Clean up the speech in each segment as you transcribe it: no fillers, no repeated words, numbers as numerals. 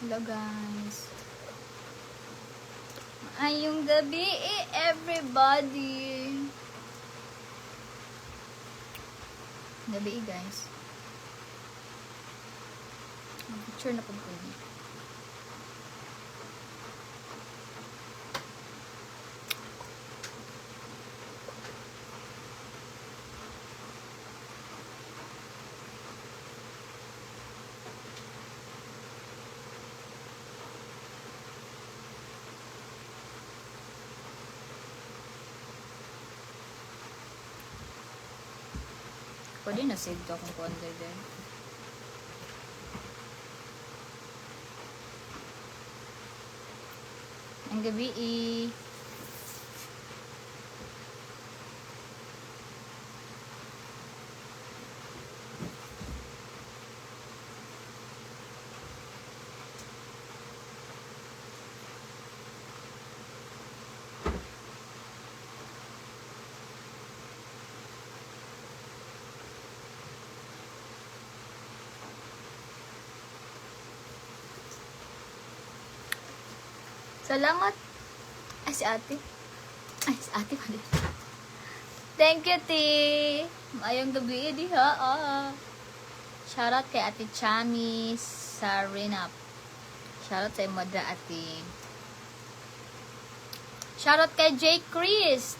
Hello guys. Ayong gabi everybody. Gabi guys. Picture na po po. Pwede na save to kung konti din. Ang gabi Salamat. Ay, si ate. Ay, si ate pala. Thank you, Ti. Ayong gabi, di ha. Shoutout kay Ate Chami sa Renap. Shoutout sa Imodra, Ate. Shoutout kay J. Chris.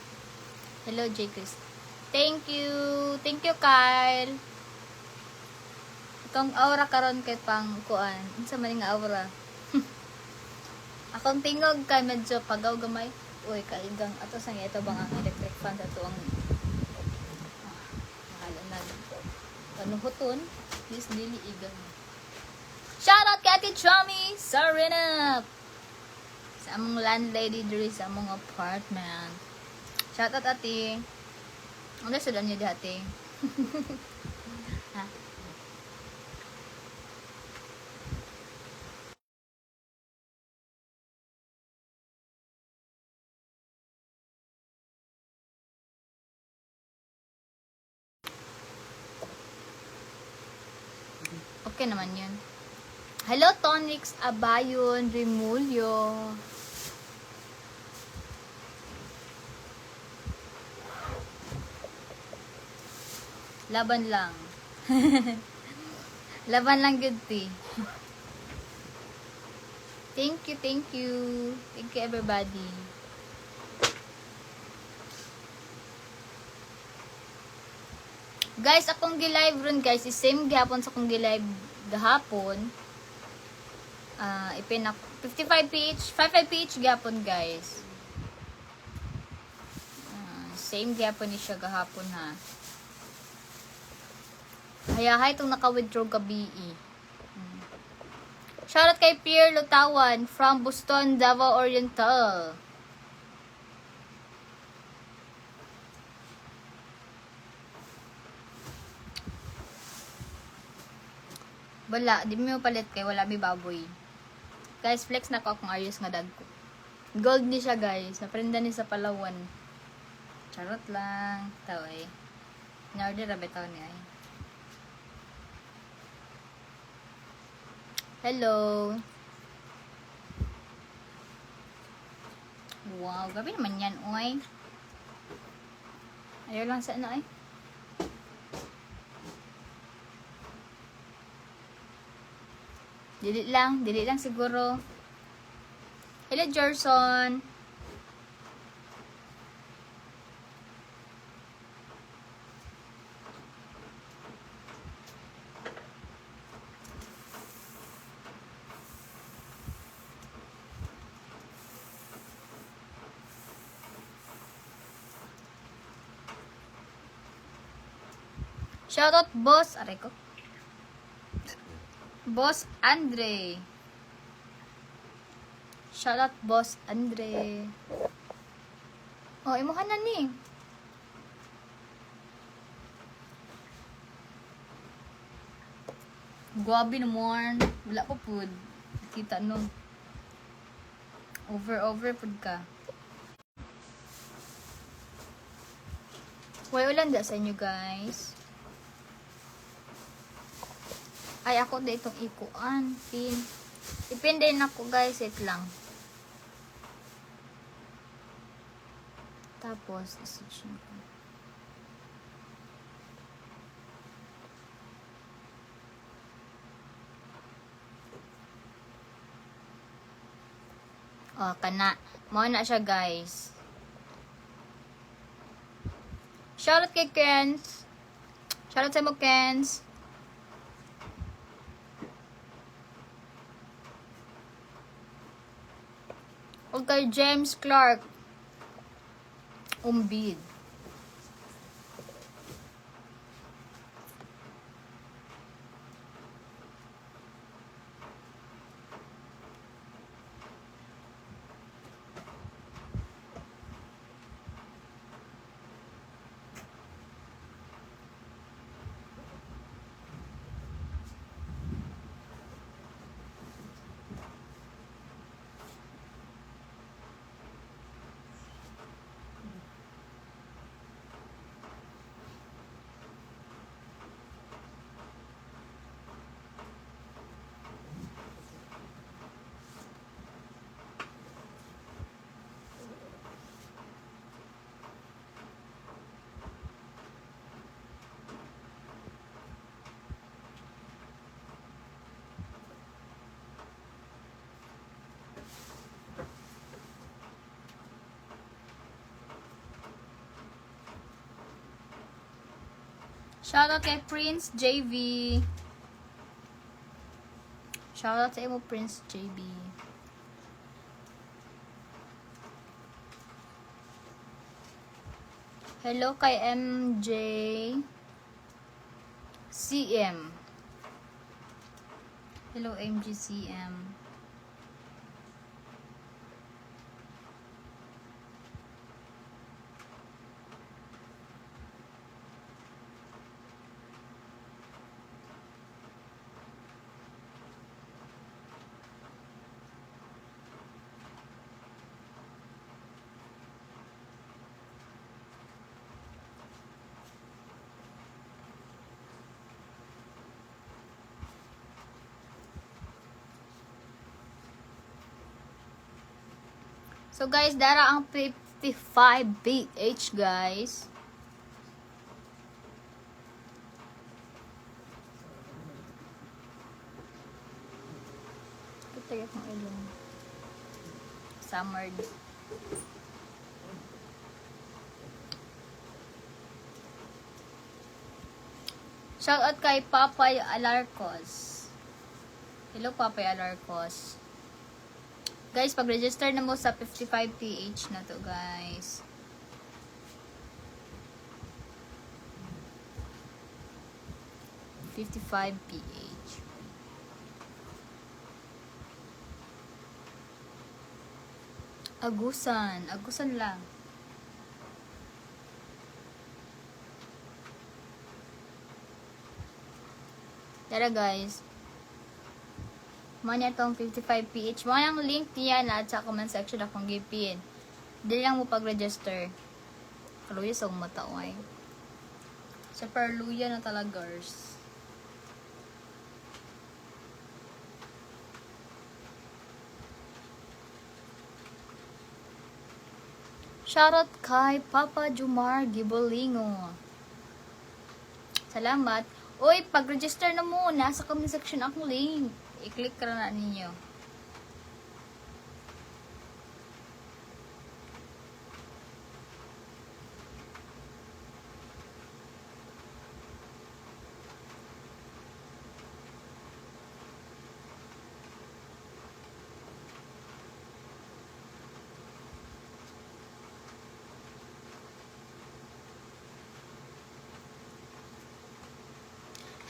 Hello, J. Chris. Thank you. Thank you, Kyle. Itong aura karon kay pang kuan. Unsa man nga aura? Akong tingog kay medyo pagaw gamay. Uy, kaigang ato sang ito bang ang electric fan sa tuang mahal na panuhuton. Please dili igang. Shoutout kay Ate Chami sa Renap. Sa among landlady diri sa among apartment. Shoutout ate. Ano sa niyo dati? Ha? Okay naman yun. Hello, Tonix Abayon Remulyo. Laban lang. Laban lang good tea. Thank you, thank you. Thank you everybody. Guys, akong gi-live ron guys, is same gihapon sa akong gi-live gahapon. Ipinak 55 PH, 55 PH gihapon guys. Same gihapon ni siya gahapon ha. Hayahay itong naka-withdraw gabi. Shoutout kay Pierre Lutawan from Boston, Davao Oriental. Wala, di mo palit kay wala may baboy. Guys, flex na ko akong ayos nga dag ko. Gold ni siya guys, naprinda ni sa Palawan. Charot lang. Tao eh. In-order rabe tao niya eh. Hello. Wow, gabi naman yan, oy. Ayaw lang sa ano eh. Dili lang siguro. Hello, Gerson. Shoutout boss, aray ko. Boss Andre. Shoutout boss Andre. Oh, imuhan na ni. Grabe naman. Wala pa food. Kita no. Over food ka. Way ulan da sa inyo guys. Ay, ako da itong ikuan, pin. Depende na ko guys, it lang. Tapos, isitch nyo ko. Oh, kana. Mao na siya guys. Shoutout kay Kens. Shoutout sa mo, Kens. O kay James Clark. Umbid. Shoutout kay Prince JV. Shoutout sa imo, Prince JV. Hello kay MJ CM. Hello MJ CM. So guys, dara ang 55 PH guys. Kitagay kong ilong. Summer. Shoutout kay Papay Alarcos. Hello Papay Alarcos. Guys, pag-register na mo sa 55 PH na to, guys. $55 PH. Agusan. Agusan lang. Tara, guys. Mo niya tong 55 PH. Mo yung link niya na sa comment section akong gipin. Dili lang mo pag-register. Kaluya sa umataway. Super luya na talaga, girls. Shoutout kay Papa Jumar Gibolingo. Salamat. Uy, pag-register na mo. Nasa comment section akong link. I-click ka na ninyo.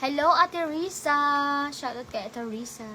Hello, Ate Risa. Shoutout kay Ate Risa.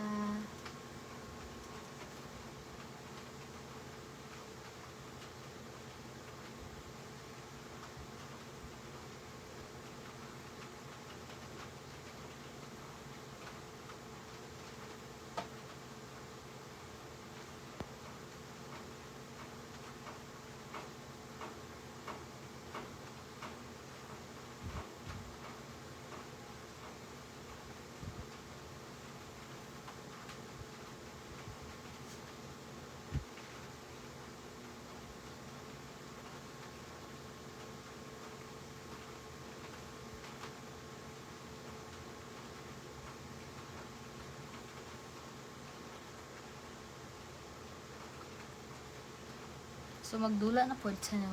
So, magdula na po sa no.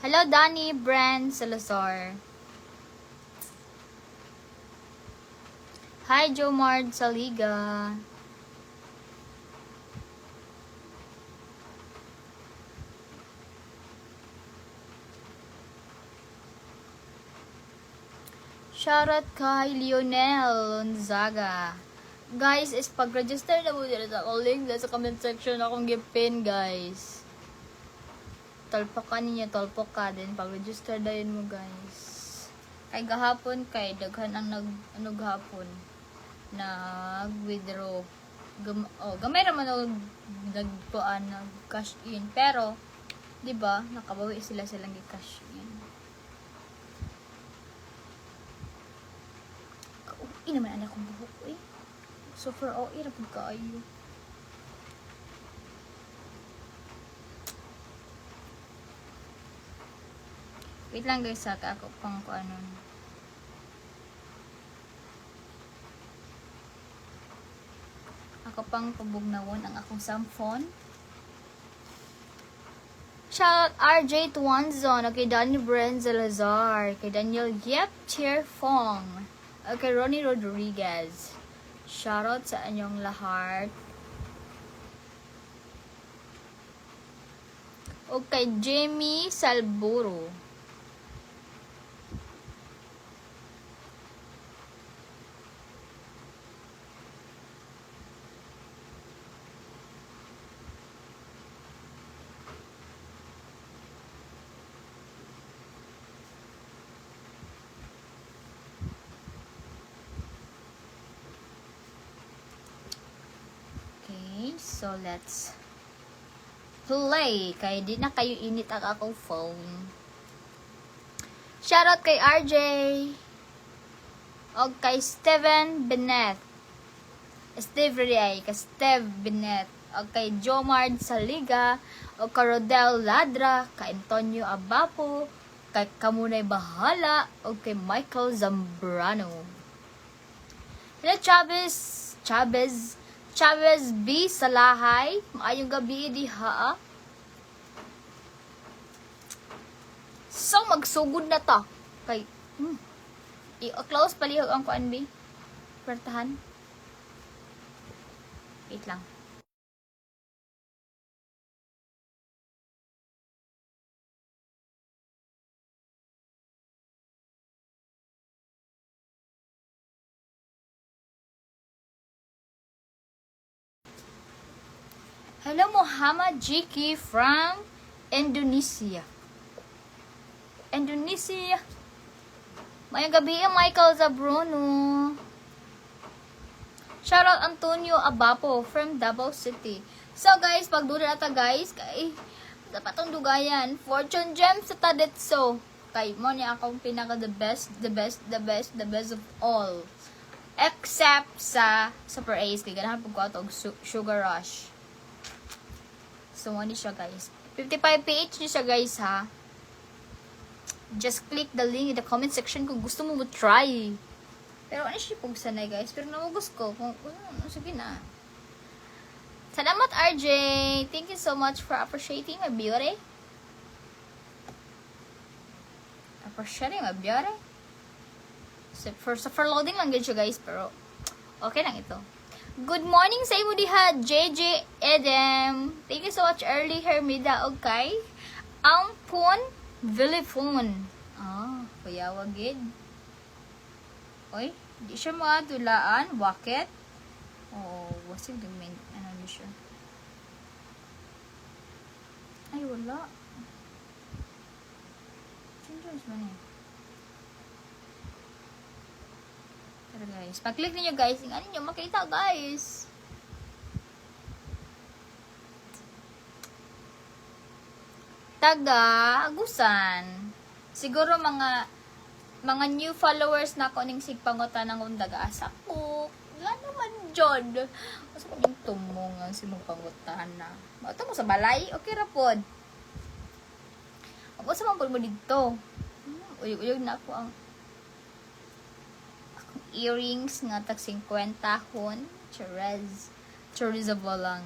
Hello, Danny Brand Salazar. Hi, Jomard Saliga. Shoutout kay Lionel Lonzaga. Guys, is pag-register na mo dito sa link sa comment section akong gipin, guys. Talpok ka ninyo, talpok ka din. Pag-register na yun mo, guys. Kay gahapon, kay daghan ang gahapon. Nag-withdraw. Gamay naman nagpuan, nag-cash in. Pero, di ba nakabawi silang gi-cash in. Kauwi naman anak kong buhok, eh. So, for OE, rapod ka ayo. Wait lang guys, sa ako pang ano. Ako pang pabugnawon ang akong samphon. Shout RJ Tuanzon, kay Danny Bren Salazar, kay Daniel Yep Fong, kay Ronnie Rodriguez. Shoutout sa inyong lahat. O kay Jamie Salburo. So, let's play. Kaya di na kayo init ang akong phone. Shoutout kay RJ. O kay Steven Benet. Steve Riay. Kay Steve Benet. O kay Jomard Saliga. O kay Rodel Ladra. Kay Antonio Abapo. Kay Kamunay Bahala. O kay Michael Zambrano. Hello, Chavez B. Salahay. Maayong gabi diha. So, magsugod na to. Kay, i-close palihog ang kuan B. Pertahan. Wait lang. Hello, Muhammad Jiki from Indonesia. Mayang gabi, Michael Zabruno. Shoutout Antonio Abapo from Davao City. So guys, pagdula na ta guys, kay dapat ang dugayan. Fortune Gems sa Tadetso. Kay mo niya akong pinaka the best of all. Except sa Super Ace. Kaya ganahan po ko ito, Sugar Rush. So, ano siya guys. 55 PH niya siya guys ha. Just click the link in the comment section kung gusto mo try. Pero ano siya pong sanay guys. Pero namugus ko. Sige na. Salamat RJ. Thank you so much for appreciating my beauty. So, for loading lang din siya guys. Pero okay lang ito. Good morning sa imo diha, JJ Edem. Thank you so much early Hermida okay. Ampun Vilifon. Payawag gid. Oy, di siya matulaan, bakit? Wasig the main ano ni siya. Ay wala. Changes man eh. Pero guys, pag-click niyo guys, ano niyo makita guys. Taga Agusan. Siguro mga new followers na ko ning sigpangutan ng daga asa ko. Gano man jod. Asa ko yung tumong ang simpangutan na. Mato mo sa balay, okay ra pod. Ako sa mga mo dito. Uyog na ako ang earrings nga tag 50 hon. Chorizo lang.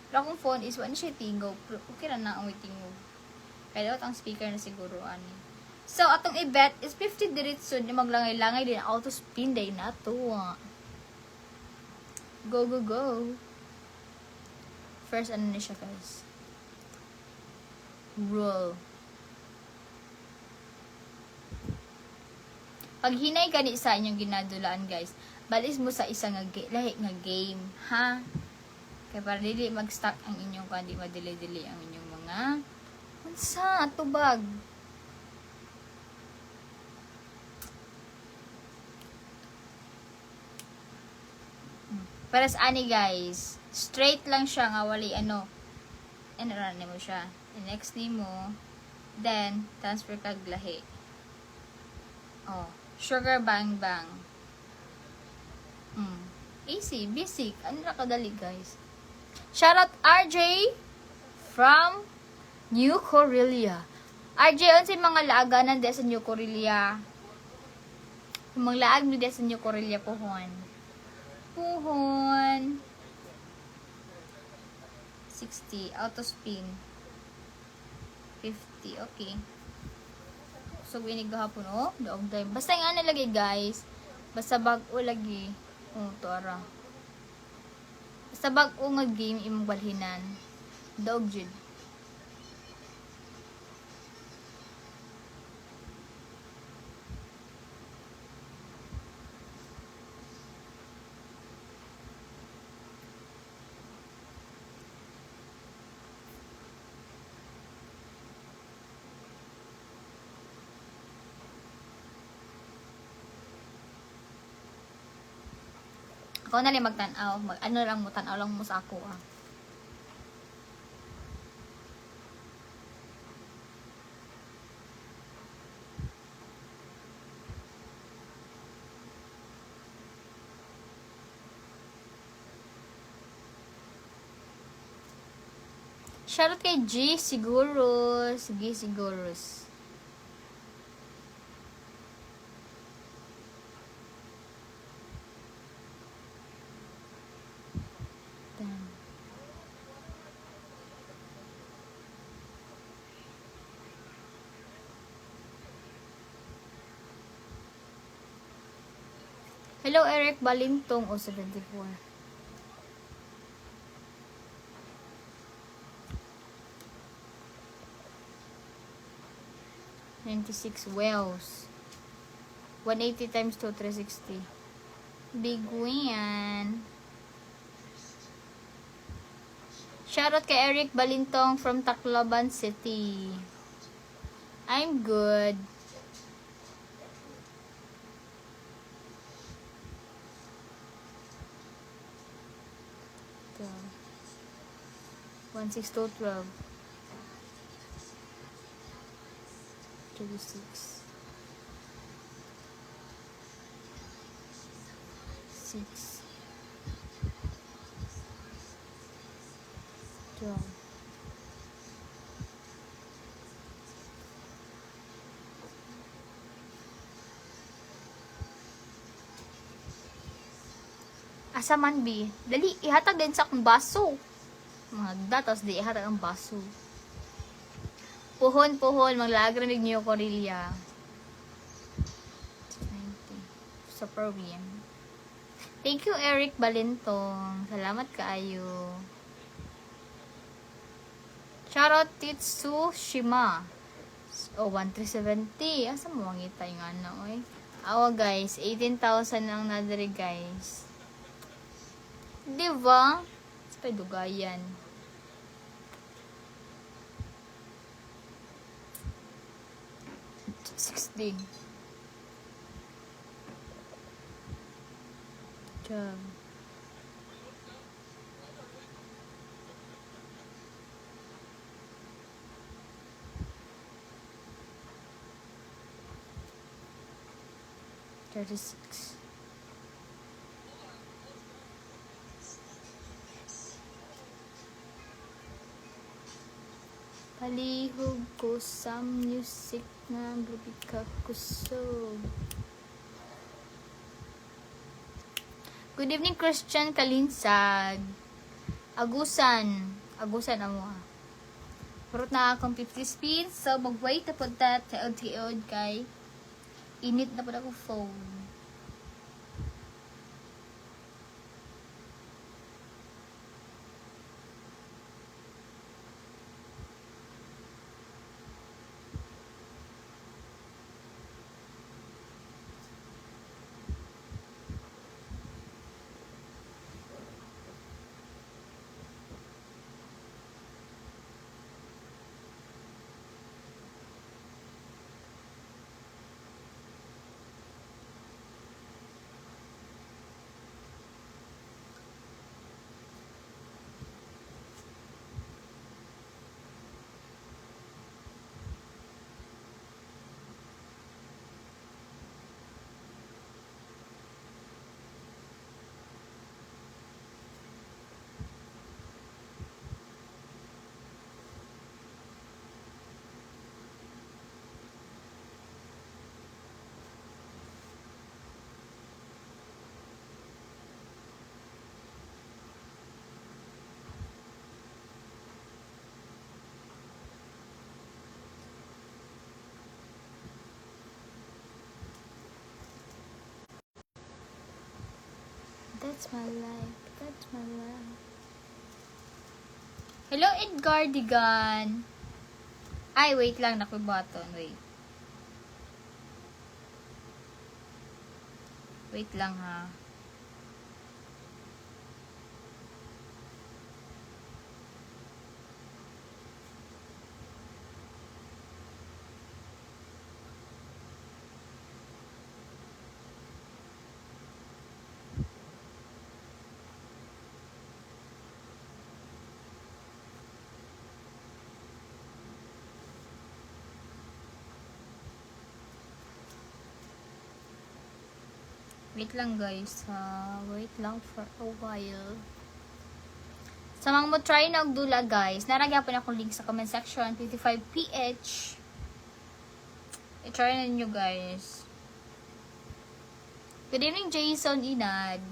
Pero akong phone is wala siya tingog. Pero okay na ang tingog. Kaya dapat ang speaker na siguro ani. So, atong i-bet is 50 diretso ni maglangay-langay din auto spin day na to. Go, go, go. First, ano na siya, guys? Roll. Pag hinay ka sa inyong ginadulaan, guys, balis mo sa isang lahi nga game, ha? Kaya para dili mag-stuck ang inyong kandi, madili-dili ang inyong mga unsa, tubag. Para sa ani, guys, straight lang siya nga wali ano. Run mo siya. And next ni mo, then transfer kag lahi. Oh, sugar bang bang. Easy, basic. Ano na kadali, guys? Shoutout RJ from New Corelia. RJ, unsay mga laaganan sa New Corelia? Yung mga laag mo sa New Corelia, puhon. 60 auto spin 50. Okay, so winig gahapon daog day basta yung ano lagi, guys, basta bag-o lagi to ara basta bag-o nga game imong balhinan daog jud. Ako na lang magtanaw. Ano lang mo, tanaw lang mo sa ako, Shoutout kay G Siguros. G Siguros. Hello, Eric Balintong. 74. $96 wells. 180 times 2, 360. Big win. Shoutout kay Eric Balintong from Tacloban City. I'm good. So, 16212. 36. 6. 12. Asa man bi? Dali, ihatag din sa akong baso. Mga datos, di ihatag ang baso. Puhon, maglagramig niyo Corelia. 90. Super win. Thank you, Eric Balintong. Salamat kaayo. Shoutout Titsu Shima. 1370. Asa mo mangita yung ano, oy? Awa, guys. 18,000 ang nadari, guys. Diba? Sa dugayan. $60. Job. $36. Palihog ko sa music nga gabi ka kusog. Good evening, Christian Kalinsag. Agusan. Agusan amo ha. Purot na akong 50 spins. So, mag-wait na po ta. Tiod-tiod kay. Init na po ako phone. That's my life. That's my life. Hello, Edgar Digan. Ay, wait lang. Naku-button. Wait. Wait lang ha. Wait lang guys ha. Wait lang for a while. Sa mga mo try na og dula guys, naragyan po na akong link sa comment section. 25ph. I-try na ninyo guys. Good evening Jason Inad.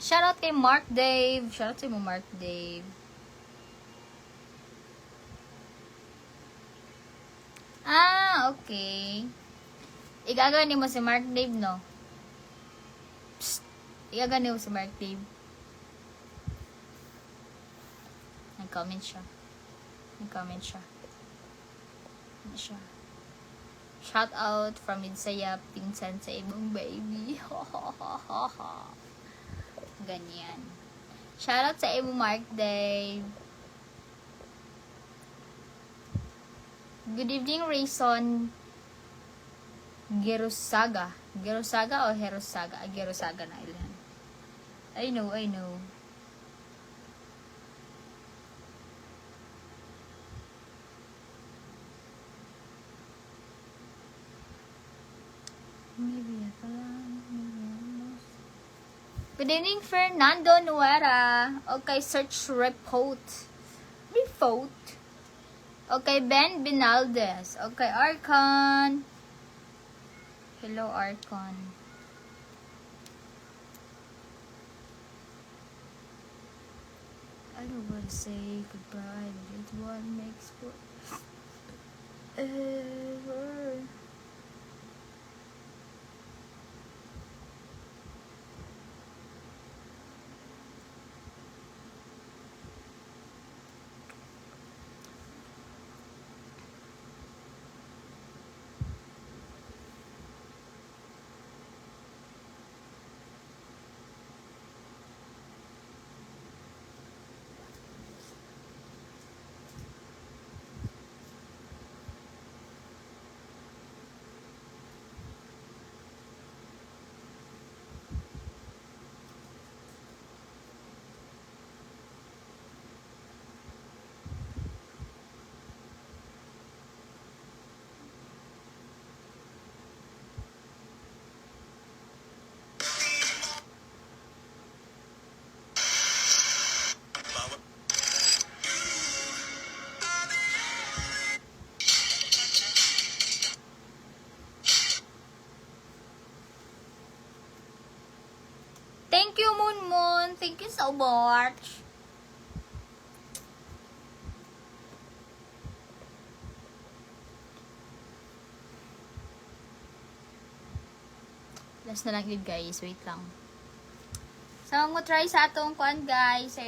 Shoutout kay Mark Dave. Shoutout sa mo, Mark Dave. Ah, okay. Igagani mo si Mark Dave, no? Psst. Igagani mo si Mark Dave. Nag-comment siya. Nag-comment siya. Ano siya? Shoutout from Midsaya, pinsan sa ibang baby. Ganyan. Shoutout sa imo Mark Dave. Good evening, Rayson Gerosaga. Gerosaga o Herosaga? Gerosaga na ilan. I know. Maybe ako lang. Good evening, Fernando Nuera. Okay, search repote. Okay, Ben Binaldez. Okay, Arcon. Hello, Arcon. I don't want to say goodbye, but it's what makes forever. so much. Last na lang yun, guys. Wait lang. So, mo try sa atong kuan, guys.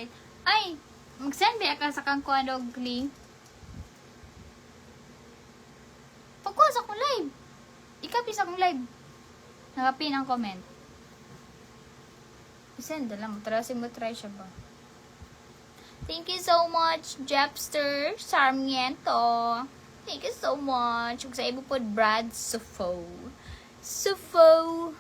Ay, mag-send ba ka sa kang kuan og link? Pagkuha sa akong live. Ikapis akong live. Nakapin ang comment. I-send na lang. Trasin mo try siya ba? Thank you so much, Jepster Sarmiento. Thank you so much. Ug sa ibo pod Brad Sufo. Sufo.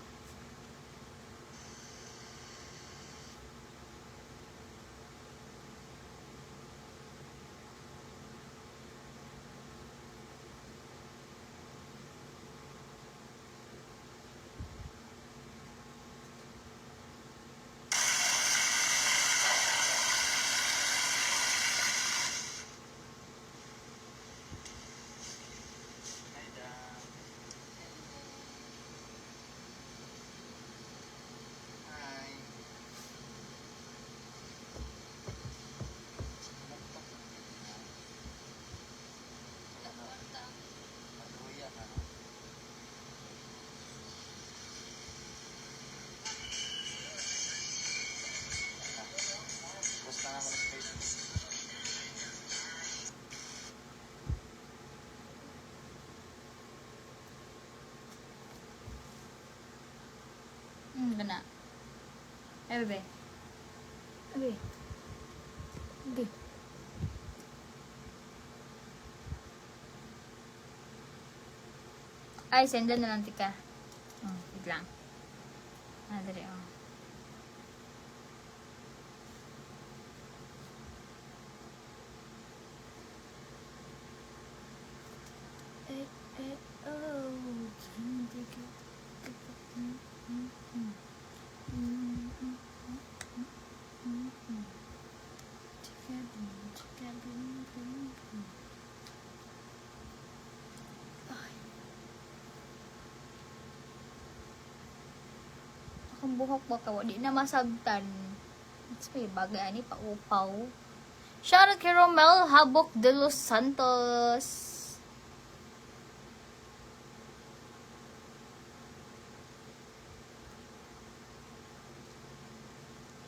Gana. Ay, bebe. Bebe. Bebe. Ay, sendan na lang tika. Wait lang. Dali, Akong buhok ba ka? Di na masabtan. It's may bagay ani pa upaw. Shoutout kay Romel Habok de los Santos.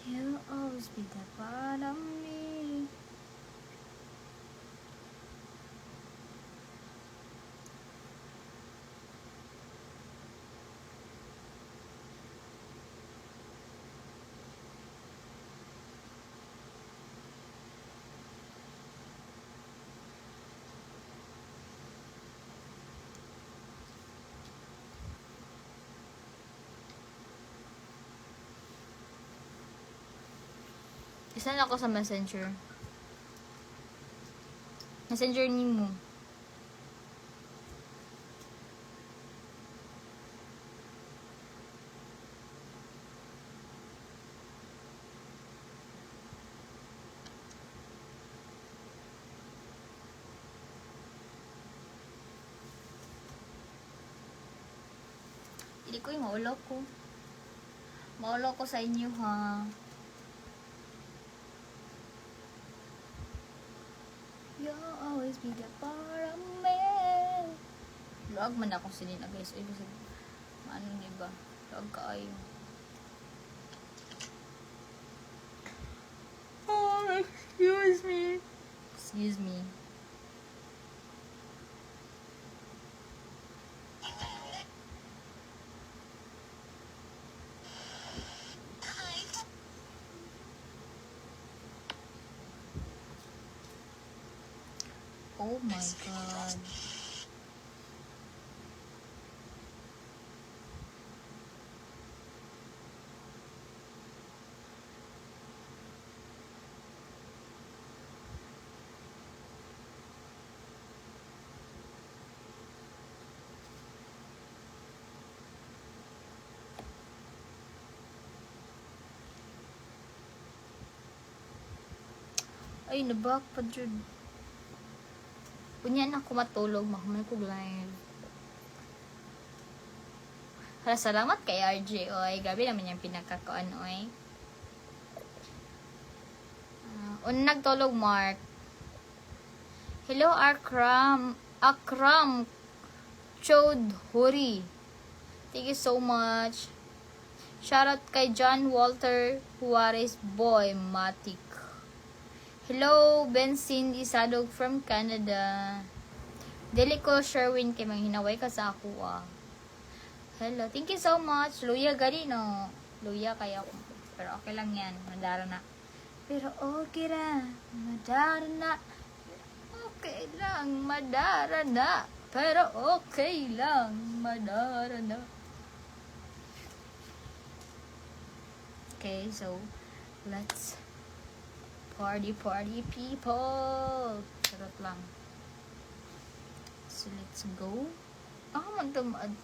You'll always be the part of me. Isa na ako sa messenger. Messenger ni mo. Hindi ko yung maulaw ko. Maulaw ko sa inyo, ha. You'll always be the part of me. Luag man ako sinina, guys. Ay, kasi, ano ni ba? Luag ka ayo. Oh, excuse me. Excuse me. Oh my God. Ay, nabak pa dyan. Kunyan ako matulog, makamay ko live. Hala, salamat kay RJ, oy. Gabi naman yung pinakakuan, oy. Unang nagtulog, Mark. Hello, Akram Choudhury. Thank you so much. Shoutout kay John Walter Juarez Boy Matic. Hello, Ben Cindy Sadog from Canada. Dili ko Sherwin kay manghinaway ka sa ako Hello, thank you so much. Luya gani no. Luya kayo. Pero okay lang yan. Madara na. Pero okay na. Madara na. Okay lang. Madara na. Pero okay lang. Madara na. Okay, so let's party people. Charot lang. So let's go. Man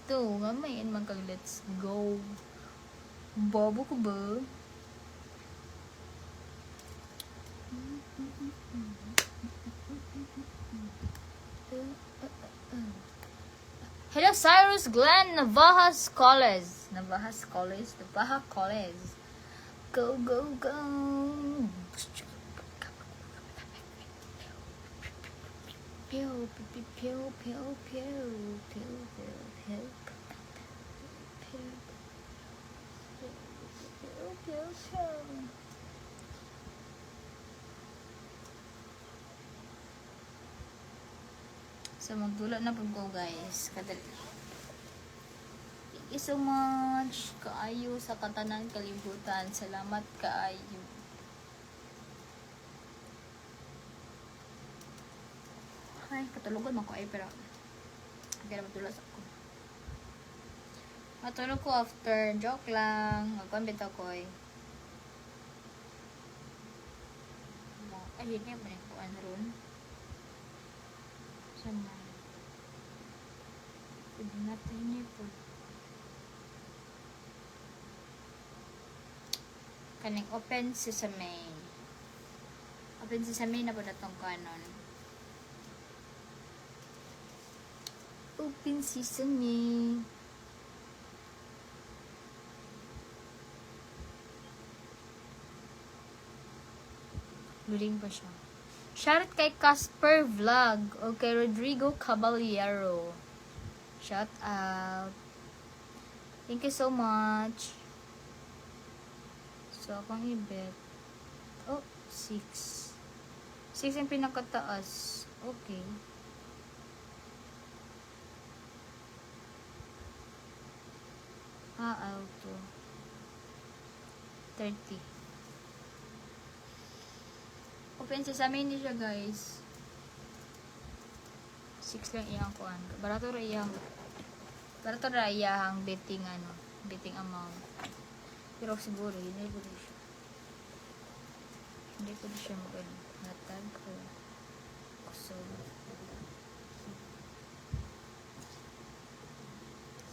to. Mamayin man kag let's go. Bobo ko ba? Hello, Cyrus Glenn, Navajas College. Go, go, go. Pew, pew, pew, pew, pew, pew, pew, pew, pew, pew. So, magdula na po ko, guys. Kadali. Thank you so much. Kaayo sa katanan kalibutan. Salamat kaayo. Ay, katulugan mo ko ay pero hindi na matulas ako. Matulog ko after. Joke lang. Magpambit ako eh. Ay, hindi ba yung kuan ron? Sana. Pwede natin niya po. Kaning open sesame. Open sesame na po na itong kanon. Open sesame. Luling pa siya. Shout kay Casper Vlog o kay Rodrigo Caballero. Shout out. Thank you so much. So, akong i-bet. Oh, 6. 6 yung pinakataas. Okay. Auto. 30. Open sesame ni siya, guys. 6 lang iyang kuan. Barato ra iyang betting betting amount. Pero siguro hindi ko siya mag-natag ko. So,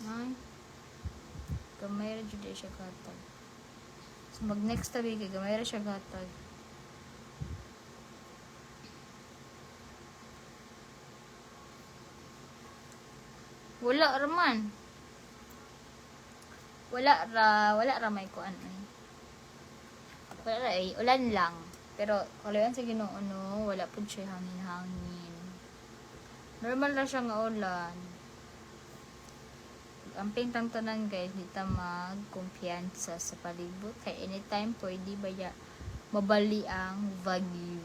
ay, gamay ra jud siya katag. So, mag-next tabi kay gamay ra siya katag. Wala ra may kuan ay. Wala ra ay, ulan lang. Pero kalayan sa Ginoo no, wala pud siya hangin-hangin. Normal ra siya nga ulan. Amping tang tanan guys, dita magkumpiyansa sa palibot kay anytime pwede baya mabali ang Baguio,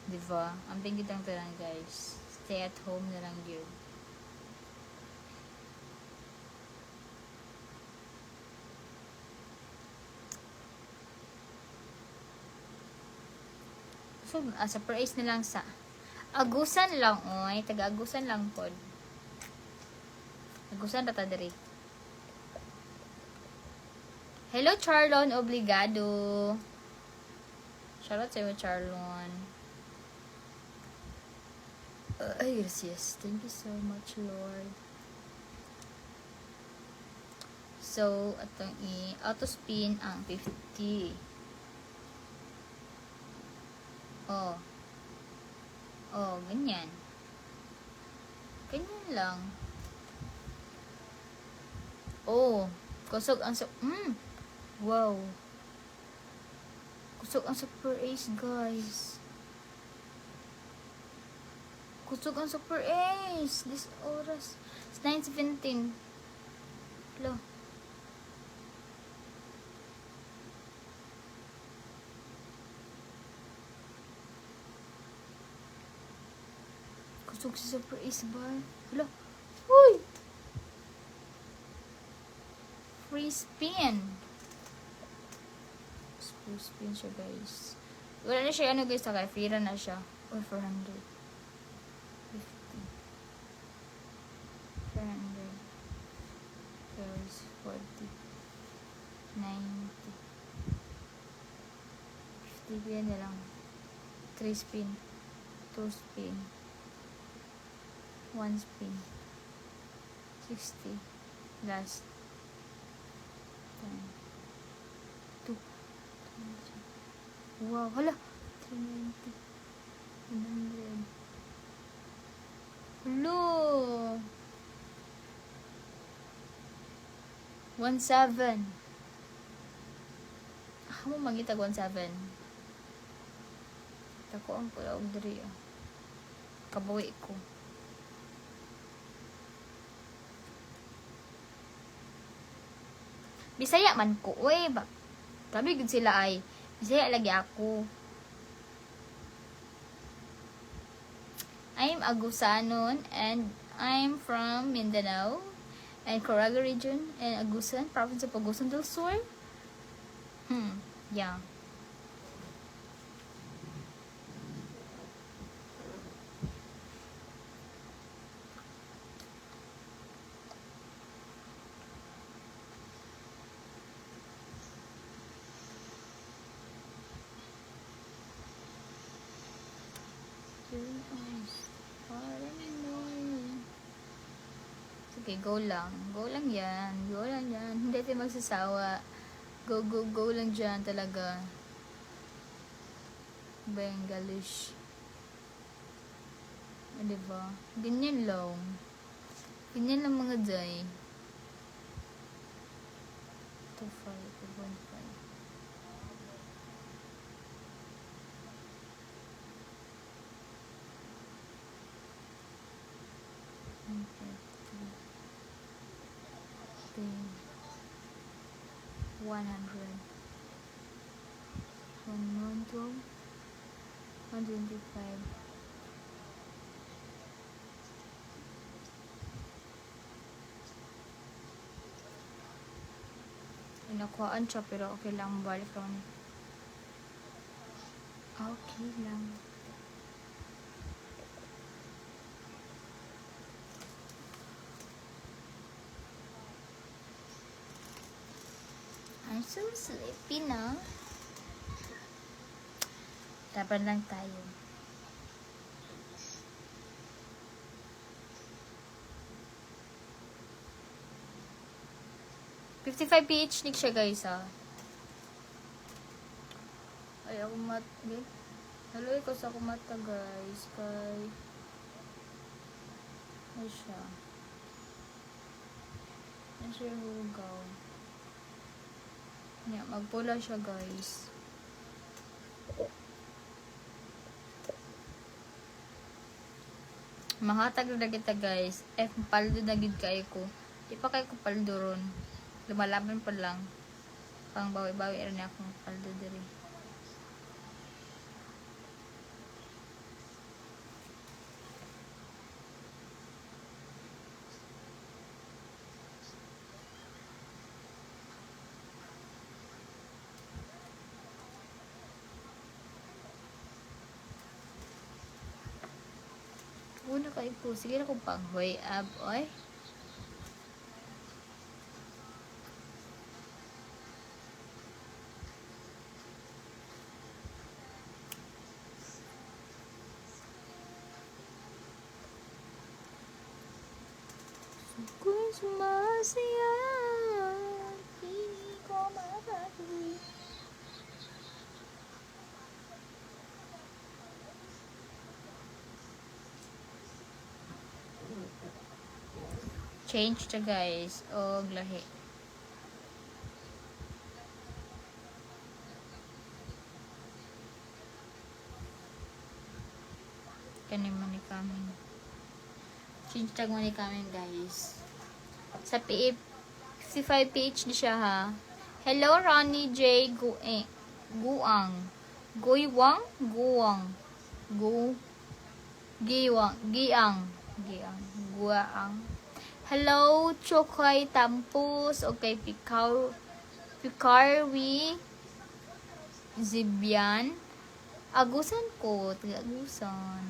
di ba? Amping kitang tanan guys. Stay at home na lang yun. So, surprise na lang sa Agusan lang, oy. Taga-Agusan lang pod. Agusan rata diri. Hello, Charlon Obligado. Shoutout sa iyo, Charlon. Ay, yes. Thank you so much, Lord. So, atong auto spin ang 50. Ganyan. Ganyan lang. Kusog ang wow. Kusog ang Super Ace, guys. Kusog ang Super Ace. This oras. It's 9:17. Hello. Kusog si Super Ace ba? Hello. Uy! Free spin. Free spin siya, guys. Wala na siya, ano guys, kaya free na siya. Or 400. 50. 400. Guys, 40. 90. 50 yan na lang. 3 spin. 2 spin. 1 spin. 60. Last. 10. 2. Wow, hala. 390. 100. Hello. 17. Ako magitag 17. Tako ang pula og diri. Kabuhi ko. Bisaya man ko. Uy, grabe gud sila ay. Bisaya lagi ako. I'm Agusanon and I'm from Mindanao and Caraga region and Agusan, province of Agusan del Sur. Yeah. Okay, go lang. Go lang yan. Go lang yan. Hindi tayo magsasawa. Go, go, go lang dyan talaga. Bengalish. Diba? Ganyan lang. Ganyan lang mga day. 2.5, 2.5. Okay. 100 112 125 inakuhaan siya pero okay lang balik lang okay lang. I'm so sleepy na. Laban lang tayo. $55 PH nick siya guys ha. Ay ako haloy ko sa kumata guys. Kay ay siya. Ay siya hugaw. Yeah, magpula siya guys. Mahatag na kita guys. Paldo na gid kay ko. Di pa kay ko paldo ron. Lumalaban pa lang. Pang bawi-bawi rin akong paldo diri. Una kayo po. Sige na kung panghoy ab. Oy. Kung sumasaya, hindi ko mapatuloy. Change siya guys. O lahi. kaniman ni kami. Change tag mo ni kami, guys. Sa PF 55 PH di siya, ha. Hello, Ronnie J. Guang. Guiwang? Guwang. Giang. Guang. Hello, Chokoy Tampus. Okay, Picarwi. Zibian. Agusan ko. Taga-agusan.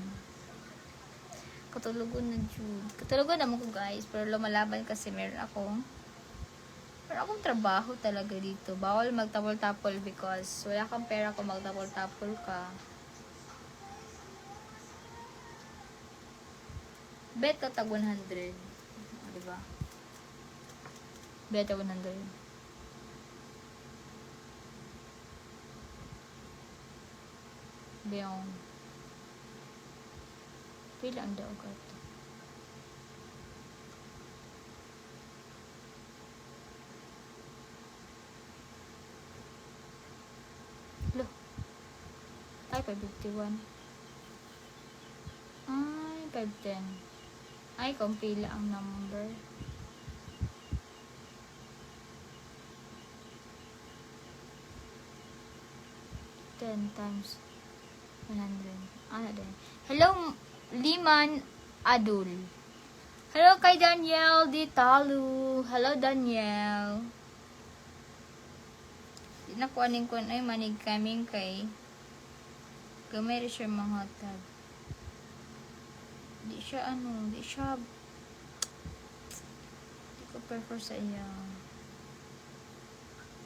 Katulugon na Jude. Katulugon naman ko, guys. Pero lumalaban kasi meron akong trabaho talaga dito. Bawal magtapol-tapol because wala kang pera kung magtapol-tapol ka. Bet ka tag 100. Diba? Bet ka 100. Beyong. Pila ang daog ato. Lo. Ay, 551. Ay, 510. Ay, kung pila ang number. Times 100. Ano din? Hello, Liman Adul. Hello kay Daniel Di Talu. Hello, Daniel. Di na kuanin ko ay manig kaming kay gamay rin siya mga tag. Di siya di ko prefer sa iya.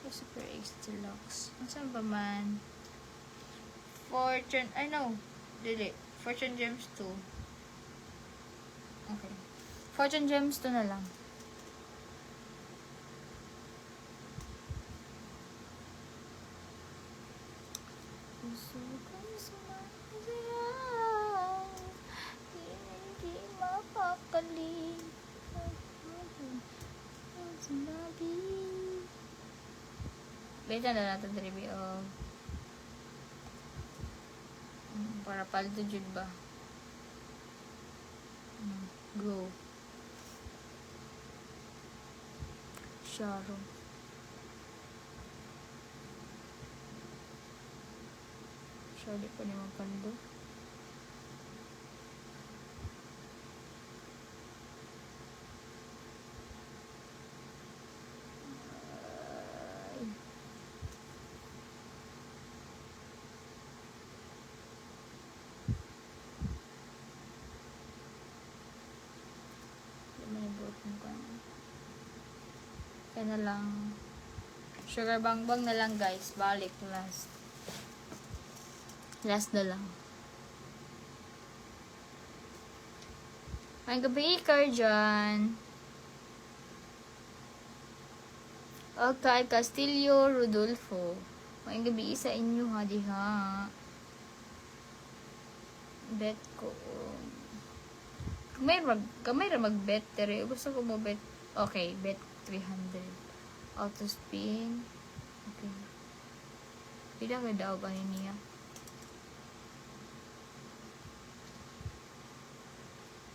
Super X Deluxe. Saan ba man? Fortune, dili. Fortune Gems 2. Okay. Fortune Gems 2 na lang. Puso ko sumasayaw, hindi mapakali. Sinabi. Beta na natin review of para paldo jud ba? Go. Sharon. Di pa naman paldo. Kaya na lang sugar bangbang na lang, guys. Balik last na lang. May gabi ikar dyan. Okay, Castillo Rodolfo. May gabi sa inyo, ha, diha. Bet ko. Kamay ra mag-bet. Tere, gusto ko mo bet. Okay, bet 300. Auto spin. Okay. Pila ka daw ba niya?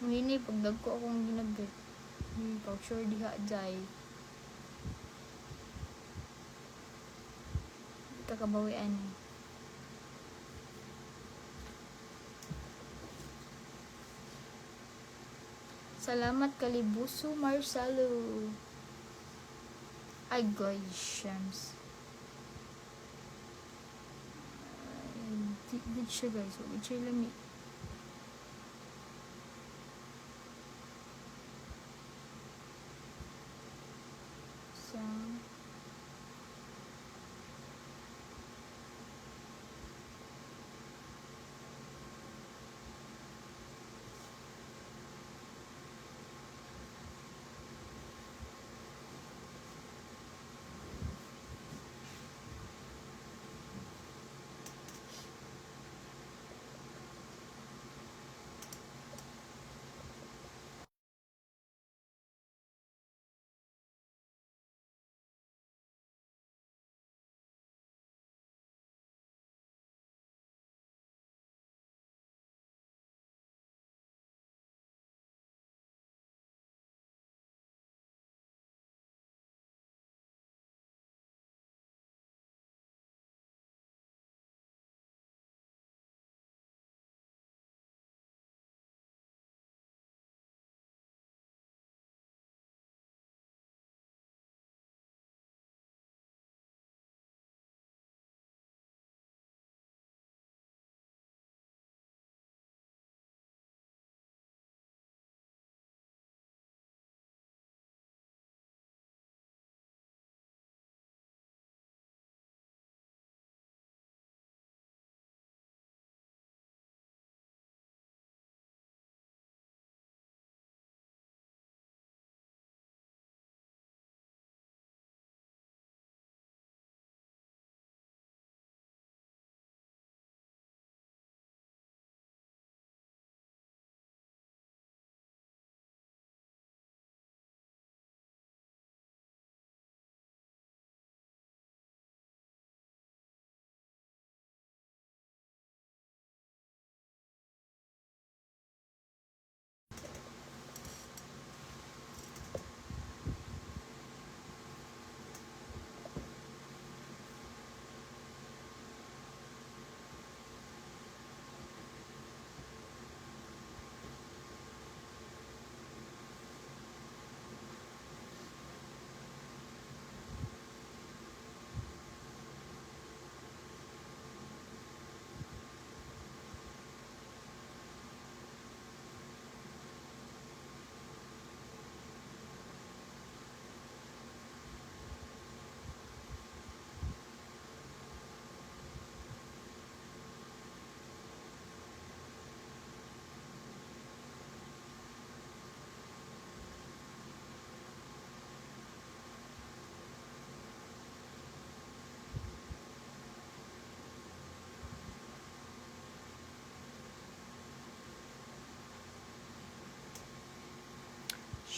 Hindi, pagdag ko akong ginabit. Pag sure diha jay. Kakabawian eh. Salamat Kalibuso Marcelo. Ay, guys, Shams. Did siya, guys. Did siya lami.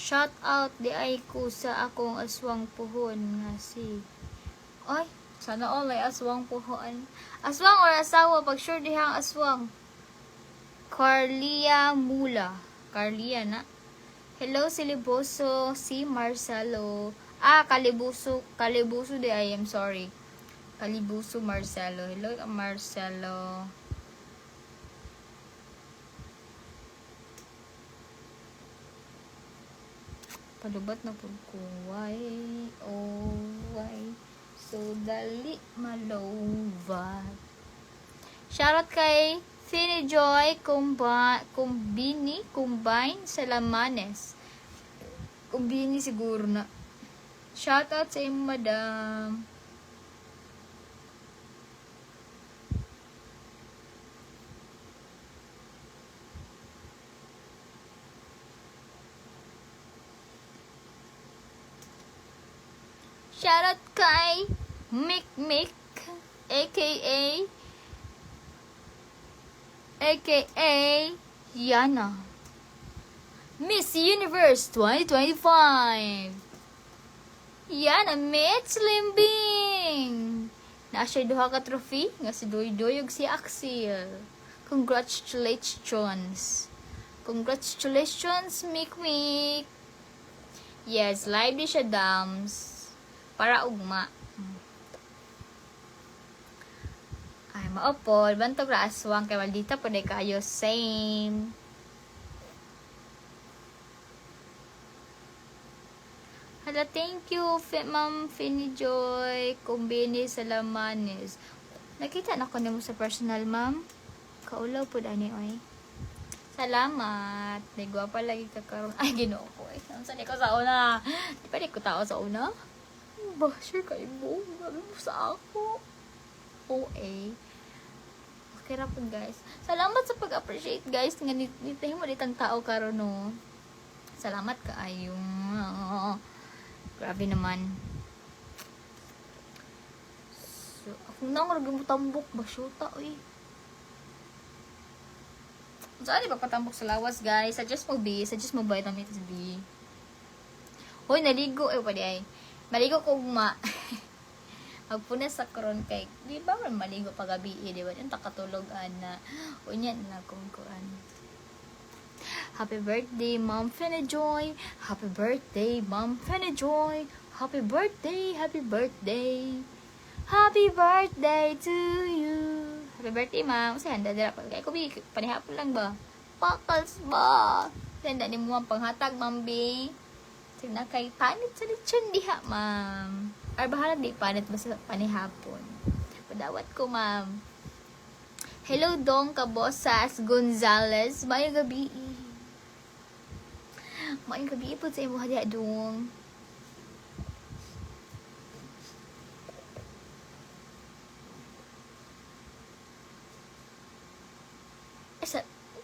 Shout out di ay ko sa akong aswang puhon nga si. Ay, sana all ay aswang puhon. Aswang or asawa, pag sure dihang aswang. Carlia Mula. Carlia na. Hello, Siliboso, si Marcelo. Kalibuso di I am sorry. Kalibuso Marcelo. Hello, Marcelo. Palubat na po ko. Why? Oh, why? So, dali malovat. Shoutout kay Fini Joy Combine Salamanes. Kumbini siguro na. Shoutout sa iyo, madam. Shoutout kay Mick aka Yana. Miss Universe 2025. Yana Mitch Limbing. Nasa duha ka trophy nga si Doydoy ug si Axel. Congratulations. Congratulations, Mick. Yes, live di siya, dams. Para ugma. Ay, maopod. Bantog ra aswang kay maldita po day kayo. Same. Hala, thank you, Ma'am Fini Joy. Kumbini Salamanes. Nakita na ko nimo sa personal, ma'am. Kaulaw po dani, oy. Salamat. Nagwapa lagi ka karon. Ay, Ginoo ko. Saan ko sa una? Di pa di ko tao sa una? Ba, sure kayo mo. Gabi mo sa ako. OA. Okay ra po, guys. Salamat sa pag-appreciate, guys. Nga nitahin mo ditang tao karon, no. Salamat ka ayong. Grabe naman. So, akong nangarag mo tambok ba? Shoota, oy. Saan di ba patambok sa lawas, guys? Suggest mo vitamins B. Hoy, naligo. Pa di ay. Maligo ko magpunas sa karon kay di ba man maligo pagabi di ba yung takatulog ana unya na kung kuan. Happy birthday, Mom Fenijoy. Happy birthday, Mom Fenijoy. Happy birthday, happy birthday. Happy birthday to you. Happy birthday, Ma'am. Kasi handa dira pa kay ko panihapon lang ba? Pakals ba? Handa ni mo ang panghatag, Ma'am B. Na kay panit sa lechon diha, ma'am. Or bahala di panit ba sa panihapon. Padawat ko, ma'am. Hello, Dong Cabosas Gonzales. Mayong gabi. Mayong gabi po sa imo hadiya, Dong.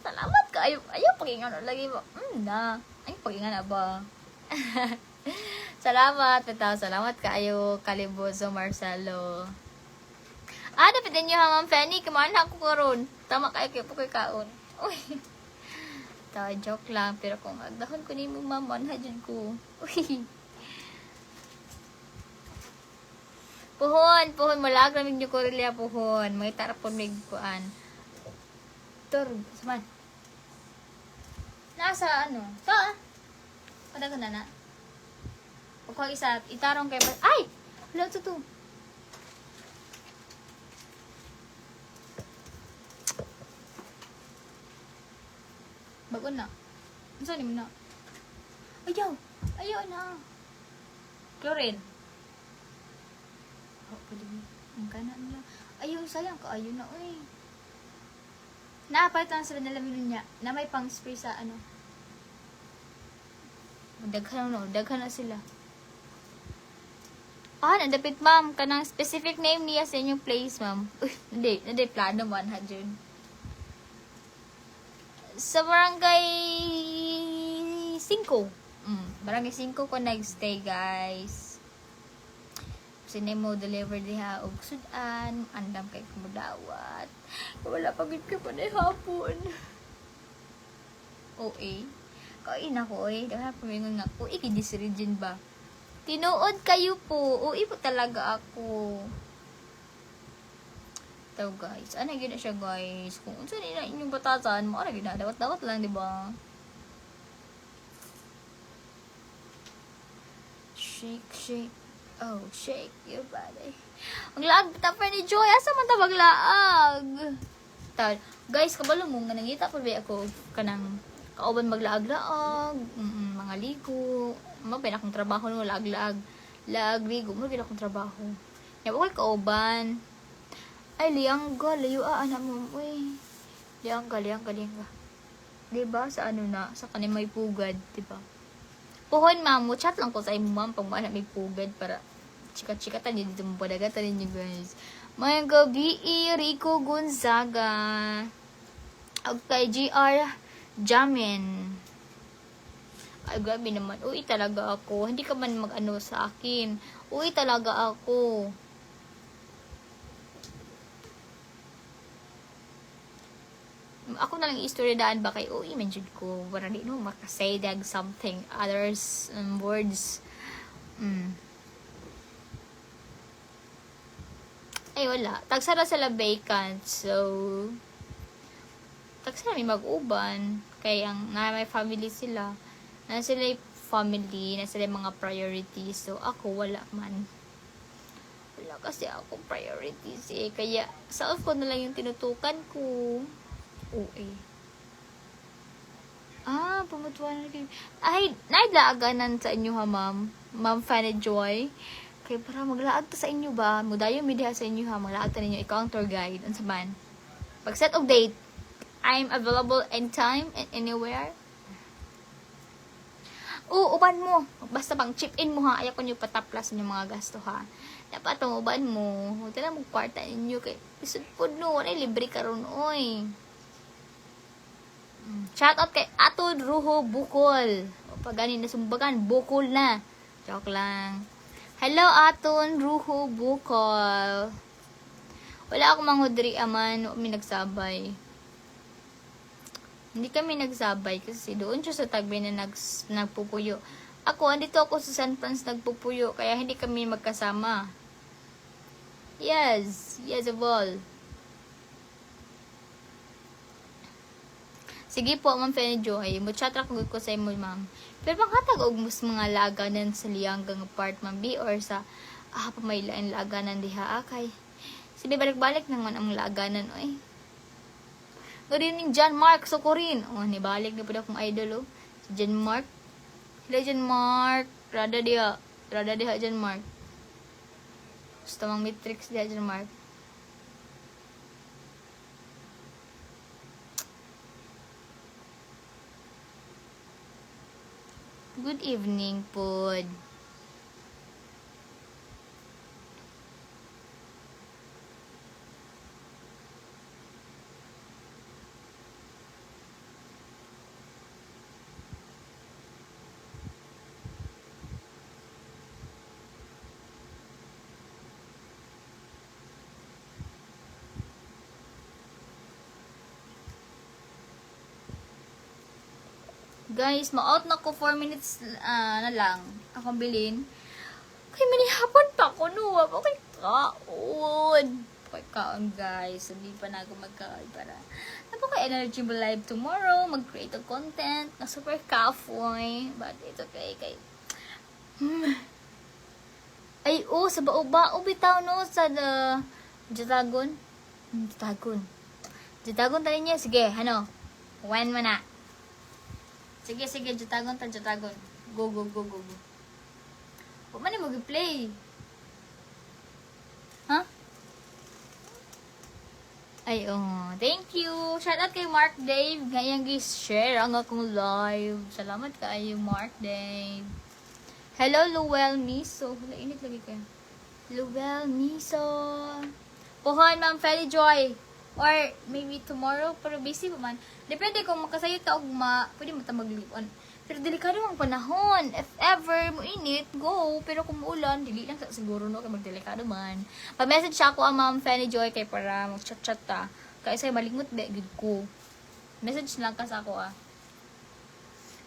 Salamat ka. Ayaw pagingan lagi ba? Ayaw pagingan na ba? Salamat, salamat kaayo Kaliboso Marcelo. Dapat din nyo ha, Ma'am Fanny, kumain ako karon. Tama kayo po kay kaon. Uy. Joke lang, pero kung agdahon ko ni mo, Ma'am, manhajud ko. Uy. Puhon, malag ramig nyo ko rin puhon. May tarapon may kuan. Saman. Nasa ano? Pada ko na. Pagkong isa, itarong kay ay! Wala ito to. Bago na. Saan mo na? Ayaw na. Chlorine. Pwede mo. Ang kanan nila. Ayaw, sayang ka. Ayaw na, uy. Naapalitan sila nalamin niya na may pang spray sa ano. Daghan na sila. Nadapit, ma'am. Kanang specific name niya sa inyong place, ma'am. Uy, hindi plano man ha, Jun. Sa barangay 5. Barangay 5 ko nag-stay, guys. Sinay mo deliver diha og sudan, andam kay kumudawat. Wala pagit ka pa na hapon. OA. Ay, nako, Dahil pumingon nga, ikidis region ba? Tinuod kayo po. Po talaga ako. Ito, guys. Ano yun na siya, guys? Kung unsa na inyong batasan, maara yun na. Dawat-dawat lang, di ba? Shake, shake. Oh, shake your body. Ang laag tapos ni Joy. Asa man ta maglaag? Guys, kabalo mo nga nangita pa ba ako kanang kauban maglaag-laag, mga ligo. Mabay akong trabaho no laag-laag. Laag ligo, mabay akong trabaho. Ya ko kauban. Ay liyang ga, layo anak mo. Uy. Liyang ga. Diba sa ano na, sa kanang may pugad, diba? Puhon ma'am, chat lang ko sa imo ma'am pag maana may pugad para chika-chikatan niyo dito mo padagatan ninyo guys. May gabi, Rico Gonzaga. Okay, GR Jamin. Ay, grabe naman. Uy, talaga ako. Hindi ka man mag-ano sa akin. Uy, talaga ako. Ako na lang i-storydaan ba kay uy, mention ko. Para di no, makasay dag something. Others, words. Ay, wala. Tagsara sila vacant. So, tagsara may mag-uban. Kaya nga may family sila. Na sila family, na sila mga priorities. So, ako wala man. Wala kasi ako priorities eh. Kaya, self ko na lang yung tinutukan ko. Pumutuan na kayo. Ay, naidlaaganan sa inyo ha, ma'am. Ma'am Fanny Joy. Kaya para maglaag ta sa inyo ba? Mudayo midya sa inyo ha. Maglaag ta ninyo. Ikaw ang tour guide. Ano saman? Pag set of date, I'm available anytime and anywhere. Uban mo. Basta pang chip in mo ha. Ayaw ko nyo pataplas yung mga gasto ha. Dapat ang uban mo. Huwag na magkwarta ninyo. Kaya isod po no. Ay, libre ka ron, oy. Shoutout kay Atod Ruho Bukol. Pag ganin na sumbagan, Bukol na. Joke lang. Hello, Aton Ruho Bukol. Wala akong manghudri aman. Kami nagsabay. Hindi kami nagsabay kasi doon siya sa Tagbi na nagpupuyo. Ako, andito ako sa San Francisco nagpupuyo. Kaya hindi kami magkasama. Yes, of all. Sige po, Ma'am Fanny Joy. Muchat ko sa imo, ma'am. Pero panghatag og mas mga laganan sa liyanggang apartment B or sa pamaylain laganan diha kay. Sige balik-balik naman ang laganan oy. Good evening, John Mark Socorin. Nibalik na po akong idol si John Mark. Hello, John Mark. Rada diha John Mark. Gusto mang matrix diha, John Mark. Good evening, pod. Guys, ma-out na ko 4 minutes na lang. Akong bilin. Kay manihapon pa ko no. Okay kaon. Okay kaon guys. Hindi pa na ako magkaon para napaka-energy mo live tomorrow. Mag-create of content. Na super kafoy. But it's okay. Ay, sa bao-bao bitaw no. Sa Jatagon. Jatagon tayo niya. Sige, ano. When mo na. Sige, jatagon. Go. Huwag man na mag-play. Huh? Ay, thank you. Shout out kay Mark Dave. Ngayang share ang akong live. Salamat kayo, Mark Dave. Hello, Luel Miso. Wala, init lagi kayo. Luel Miso. Puhon, Ma'am Fanny Joy. Or maybe tomorrow, pero busy pa man. Depende kung makasayot ka o pwede mo ta magliwan. Pero delikado ang panahon. If ever mo init, go. Pero kung uulan, dili lang siguro no, kaya magdelikado man. Pa-message siya ako ang Ma'am Fanny Joy kay para mag-chat-chat ta. Kaya sa'yo malingot, good ko. Message lang ka sa ako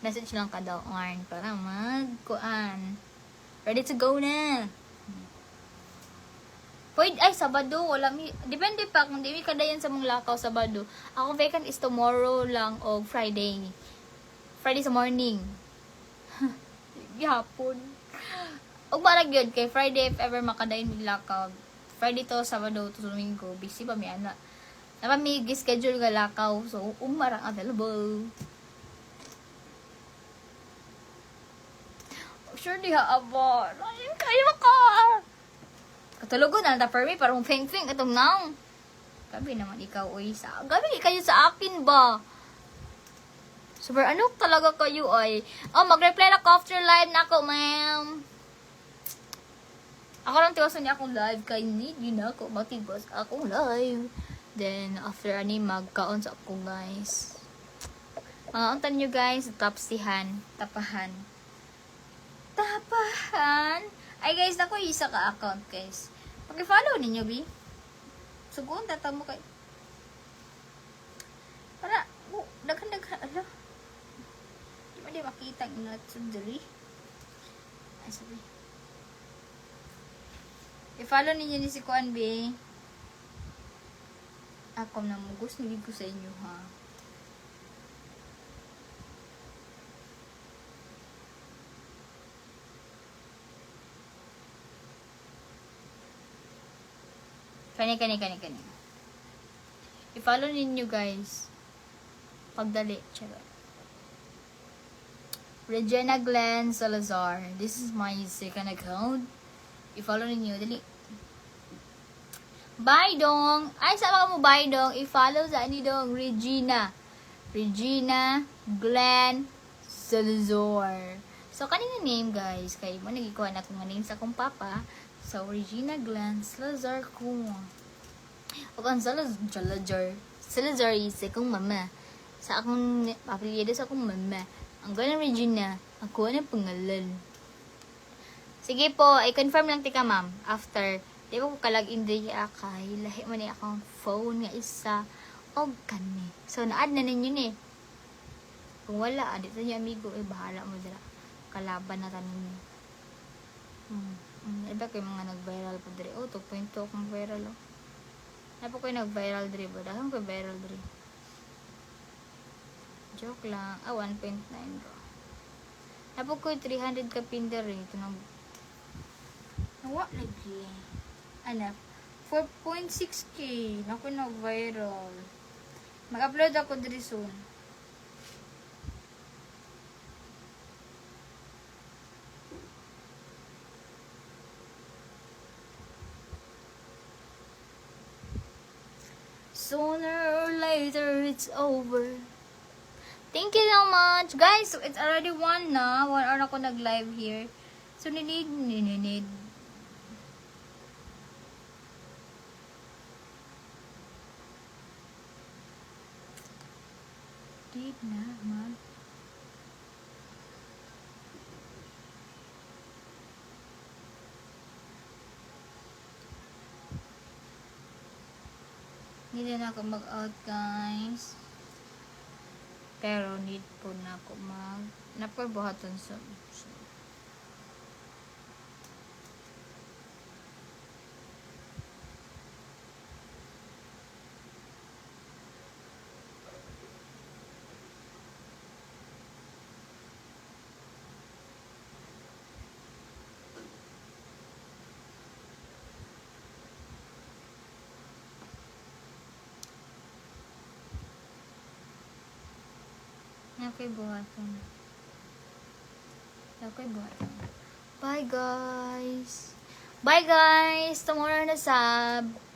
Message lang ka daw, Arn, para magkuan. Ready to go na. Pwede, ay, Sabado, wala mi, depende pa, kung di mi kadayan sa mong lakaw, Sabado. Ako vacant is tomorrow lang, o Friday. Friday sa morning. Gihapon. O marag yun, kay Friday, if ever makadayan mi lakaw. Friday to, Sabado to Domingo, busy pa mi, ana. Napa mi schedule nga lakaw, so, marang available. Sure di ha, aba. Kayo ka. Katulugo na, for me, parang feng-feng itong naong. Gabi naman ikaw, uy. Gabi kayo sa akin ba? Super, ano talaga kayo, ay? Oh, mag-reply na ko after live na ako, ma'am. Ako lang tiwasan niya akong live. Kay need yun ako. Matigwas akong live. Then, after ani, magkaon sa ako, guys. Mga untan nyo, guys. Tapsihan. Tapahan. Ay, guys, ako isa ka account, guys. Pag-follow ninyo, B. Sugoon, tatamo kay. Para, daghan-daghan, ala. Di ba di makita ang inat sundari? Ay, sabi. I-follow ninyo ni si Kuan, B. Ako na mo, gusto nagig ko sa inyo, ha. Kani. I-follow ninyo, guys. Pagdali. Charot. Regina Glenn Salazar. This is my second account. I-follow ninyo. Dali. Bye, dong. Ay, sama mo, bye, dong. I-follow sa ani, dong. Regina Glenn Salazar. So, kanina name, guys. Kaya mo, nagikuha na akong name sa akong papa. So, Regina Glenn Salazar ko. O kang Salazar is akong mama. Sa akong apelyido sa akong mama. Ang ganang Regina, ako na pangalan. Sige po, i-confirm lang tika, ma'am. After, di ba ko kalag-in din kay lahi mo na akong phone nga isa o kani. So, na-add na ninyo ni. Kung wala, dito niya amigo, bahala mo dira. Kalaban na tanin niyo. Iba kayo mga nag-viral po diri. 2.2 akong viral. Iba kayo nag-viral diri ba? Dahil ko viral diri. Joke lang. 1.9 bro. Iba ko 300 ka pinder eh. Ito nang nawa lagi. Ano? 4.6k. Naku nag-viral. Mag-upload ako diri soon. Sooner or later, it's over. Thank you so much. Guys, so it's already 1 na. 1 hour ako nag-live here. So, need. Did na, man. Hindi na ako mag-out, guys. Pero need po na ako napabuhatan sa Okay, buhatan. Bye, guys. Tomorrow na sab.